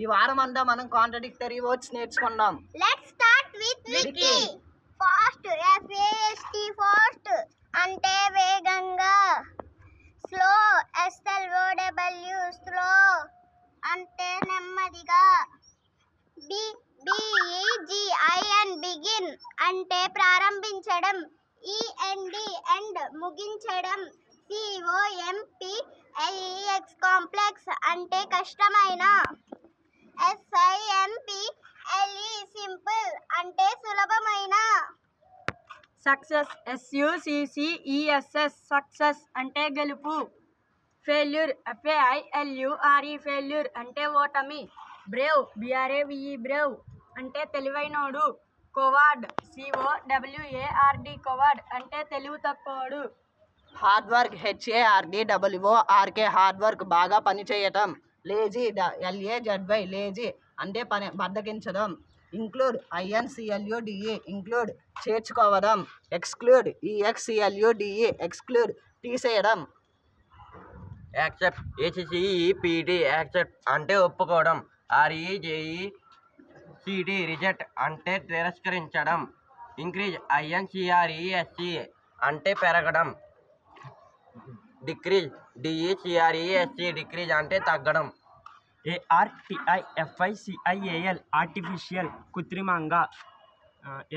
ఈ వారం అంతా మనం కాంట్రడిక్టరీ వర్డ్స్ నేర్చుకుందాం. Let's start with Vicky. Fast, FAST, fast అంటే వేగంగా. స్లో, SLOW, స్లో అంటే నెమ్మదిగా. BEGIN, బిగిన్ అంటే ప్రారంభించడం. END, ఎండ్ ముగించడం. COMPLEX, కాంప్లెక్స్ అంటే కష్టమైన. SIMPLE, సింపుల్ అంటే సులభమైన. సక్సెస్, SUCCESS, సక్సెస్ అంటే గెలుపు. ఫెయిల్యూర్, FAILURE, ఫెయిల్యూర్ అంటే ఓటమి. బ్రేవ్, BRAVE, బ్రేవ్ అంటే తెలివైనోడు. కోవార్డ్, COWARD, కోవార్డ్ అంటే తెలివి తక్కువడు. Hard work, HARDWORK, hard work బాగా పని చేయటం. లేజీ, LAZY, లేజీ అంటే బద్దకించడం. ఇంక్లూడ్, INCLUDE, ఇంక్లూడ్ చేర్చుకోవడం. ఎక్స్క్లూడ్, EXCLUDE, ఎక్స్క్లూడ్ తీసేయడం. యాక్సెప్ట్, ACCEPT, యాక్సెప్ట్ అంటే ఒప్పుకోవడం. REJECT, రిజెక్ట్ అంటే తిరస్కరించడం. ఇంక్రీజ్, INCREASE అంటే పెరగడం. డిక్రీజ్, DECREASE, డిక్రీజ్ అంటే తగ్గడం. ARTIFICIAL, ఆర్టిఫిషియల్ కృత్రిమంగా.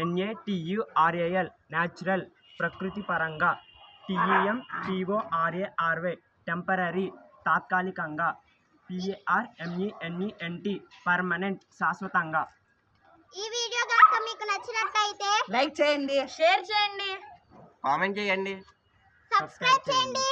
NATURAL, న్యాచురల్ ప్రకృతి పరంగా. TEMPORARY, టెంపరరీ తాత్కాలికంగా. PERMANENT, పర్మనెంట్ శాశ్వతంగా. ఈ వీడియో కనుక మీకు నచ్చినట్లయితే లైక్ చేయండి, షేర్ చేయండి, కామెంట్ చేయండి, సబ్స్క్రైబ్ చేయండి.